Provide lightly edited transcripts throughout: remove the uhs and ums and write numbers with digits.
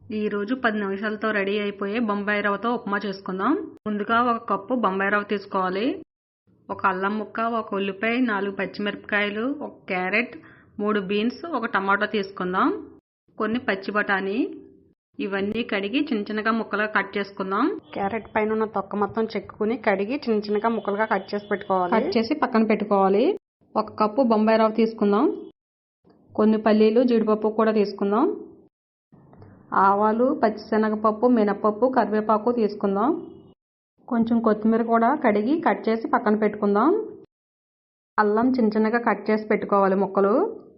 ఈరోజు 10 నిమిషాలతో రెడీ అయిపోయే బొంబాయి రవ్వతో ఉప్మా చేసుకుందాం. ముందుగా ఒక కప్పు బొంబాయి రవ్వ తీసుకోవాలి. ఒక అల్లం ముక్క, ఒక ఉల్లిపాయ, 4 పచ్చిమిరపకాయలు, ఒక క్యారెట్, 3 బీన్స్, ఒక టమాటో తీసుకుందాం. కొన్ని పచ్చి బఠానీ. ఇవన్నీ కడిగి చిన్న చిన్నగా ముక్కలుగా కట్ చేసుకుందాం. క్యారెట్ పైన ఉన్న తొక్క మొత్తం చెక్కుని కడిగి చిన్న చిన్నగా ముక్కలుగా కట్ చేసి పెట్టుకోవాలి. కట్ చేసి పక్కన పెట్టుకోవాలి. ఒక కప్పు బొంబాయి రవ్వ తీసుకుందాం. కొన్ని పల్లీలు, జీడిపప్పు కూడా తీసుకుందాం. ఆవాలు, పచ్చిశనగపప్పు, మినపప్పు, కరివేపాకు తీసుకుందాం. కొంచెం కొత్తిమీర కూడా కడిగి కట్ చేసి పక్కన పెట్టుకుందాం. అల్లం చిన్న చిన్నగా కట్ చేసి పెట్టుకోవాలి ముక్కలు.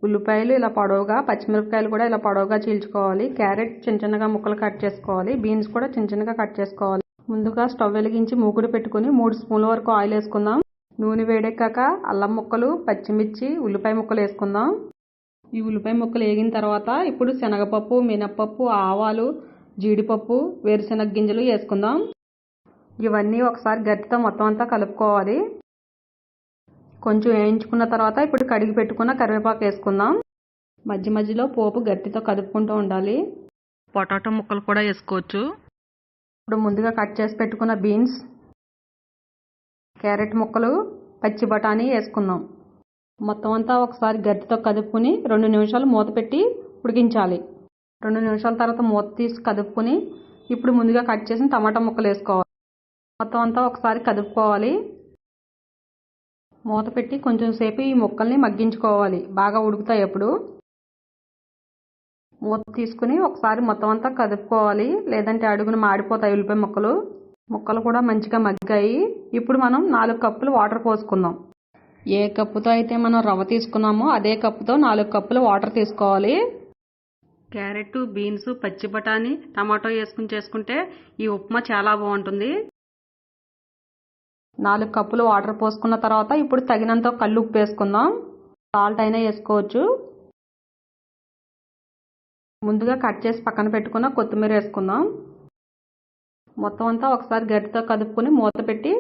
ఉల్లిపాయలు ఇలా పొడవుగా, పచ్చిమిరపకాయలు కూడా ఇలా పొడవుగా చీల్చుకోవాలి. క్యారెట్ చిన్న చిన్నగా ముక్కలు కట్ చేసుకోవాలి. బీన్స్ కూడా చిన్న చిన్నగా కట్ చేసుకోవాలి. ముందుగా స్టవ్ వెలిగించి మూకుడు పెట్టుకుని 3 స్పూన్ల వరకు ఆయిల్ వేసుకుందాం. నూనె వేడెక్కాక అల్లం ముక్కలు, పచ్చిమిర్చి, ఉల్లిపాయ ముక్కలు వేసుకుందాం. ఈ ఉల్లిపాయ ముక్కలు వేగిన తర్వాత ఇప్పుడు శనగపప్పు, మినపప్పు, ఆవాలు, జీడిపప్పు, వేరుశనగ గింజలు వేసుకుందాం. ఇవన్నీ ఒకసారి గట్టితో మొత్తం అంతా కలుపుకోవాలి. కొంచెం వేయించుకున్న తర్వాత ఇప్పుడు కడిగి పెట్టుకున్న కరివేపాకు వేసుకుందాం. మధ్య మధ్యలో పోపు గట్టితో కదుపుకుంటూ ఉండాలి. పొటాటో ముక్కలు కూడా వేసుకోవచ్చు. ఇప్పుడు ముందుగా కట్ చేసి పెట్టుకున్న బీన్స్, క్యారెట్ ముక్కలు, పచ్చి బఠానీ వేసుకుందాం. మొత్తం అంతా ఒకసారి గట్టితో కదుపుకుని 2 నిమిషాలు మూత పెట్టి ఉడికించాలి. 2 నిమిషాల తర్వాత మూత తీసి కదుపుకుని ఇప్పుడు ముందుగా కట్ చేసిన టమాటా ముక్కలు వేసుకోవాలి. మొత్తం అంతా ఒకసారి కదుపుకోవాలి. మూత పెట్టి కొంచెం సేపు ఈ ముక్కల్ని మగ్గించుకోవాలి. బాగా ఉడుకుతాయి. అప్పుడు మూత తీసుకుని ఒకసారి మొత్తం అంతా కదుపుకోవాలి. లేదంటే అడుగున మాడిపోతాయి ఉల్లిపాయ ముక్కలు. ముక్కలు కూడా మంచిగా మగ్గాయి. ఇప్పుడు మనం 4 కప్పులు వాటర్ పోసుకుందాం. ఏ కప్పుతో అయితే మనం రవ్వ తీసుకున్నామో అదే కప్పుతో 4 కప్పులు వాటర్ తీసుకోవాలి. క్యారెట్, బీన్స్, పచ్చి బఠానీ, టమాటో వేసుకుని చేసుకుంటే ఈ ఉప్మా చాలా బాగుంటుంది. 4 కప్పులు వాటర్ పోసుకున్న తర్వాత ఇప్పుడు తగినంత కల్లు ఉప్పు వేసుకుందాం. సాల్ట్ అయినా వేసుకోవచ్చు. ముందుగా కట్ చేసి పక్కన పెట్టుకున్న కొత్తిమీర వేసుకుందాం. మొత్తం అంతా ఒకసారి గట్టితో కదుపుకొని మూత పెట్టి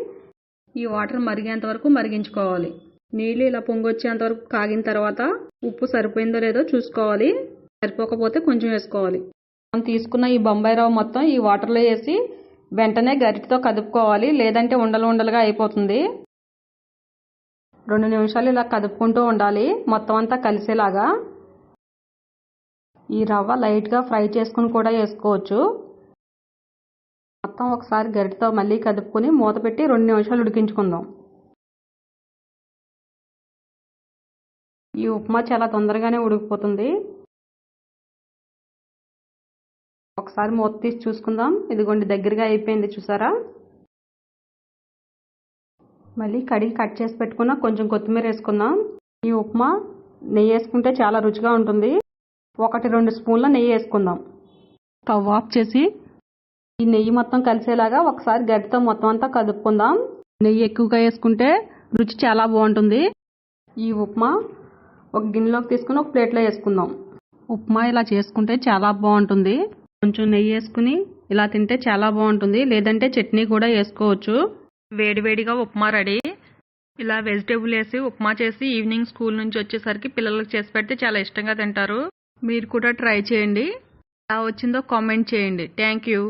ఈ వాటర్ మరిగేంత వరకు మరిగించుకోవాలి. నీళ్ళు ఇలా పొంగొచ్చేంత వరకు కాగిన తర్వాత ఉప్పు సరిపోయిందో లేదో చూసుకోవాలి. సరిపోకపోతే కొంచెం వేసుకోవాలి. మనం తీసుకున్న ఈ బొంబాయి రవ్వ మొత్తం ఈ వాటర్లో వేసి వెంటనే గరిటెతో కదుపుకోవాలి. లేదంటే ఉండలు ఉండలుగా అయిపోతుంది. 2 నిమిషాలు ఇలా కదుపుకుంటూ ఉండాలి. మొత్తం అంతా కలిసేలాగా. ఈ రవ్వ లైట్గా ఫ్రై చేసుకుని కూడా వేసుకోవచ్చు. మొత్తం ఒకసారి గరిటెతో మళ్ళీ కదుపుకొని మూత పెట్టి 2 నిమిషాలు ఉడికించుకుందాం. ఈ ఉప్మా చాలా తొందరగానే ఉడికిపోతుంది. ఒకసారి మూత తీసి చూసుకుందాం. ఇదిగోండి దగ్గరగా అయిపోయింది, చూసారా? మళ్ళీ కడిగి కట్ చేసి పెట్టుకున్న కొంచెం కొత్తిమీర వేసుకుందాం. ఈ ఉప్మా నెయ్యి వేసుకుంటే చాలా రుచిగా ఉంటుంది. 1-2 స్పూన్ల నెయ్యి వేసుకుందాం. స్టవ్ ఆఫ్ చేసి ఈ నెయ్యి మొత్తం కలిసేలాగా ఒకసారి గట్టితో మొత్తం అంతా కదుపుకుందాం. నెయ్యి ఎక్కువగా వేసుకుంటే రుచి చాలా బాగుంటుంది. ఈ ఉప్మా ఒక గిన్నెలోకి తీసుకుని ఒక ప్లేట్లో వేసుకుందాం. ఉప్మా ఇలా చేసుకుంటే చాలా బాగుంటుంది. కొంచెం నెయ్యి వేసుకుని ఇలా తింటే చాలా బాగుంటుంది. లేదంటే చట్నీ కూడా వేసుకోవచ్చు. వేడివేడిగా ఉప్మా రెడీ. ఇలా వెజిటేబుల్ వేసి ఉప్మా చేసి ఈవినింగ్ స్కూల్ నుంచి వచ్చేసరికి పిల్లలకు చేసి పెడితే చాలా ఇష్టంగా తింటారు. మీరు కూడా ట్రై చేయండి. ఎలా వచ్చిందో కామెంట్ చేయండి. Thank you.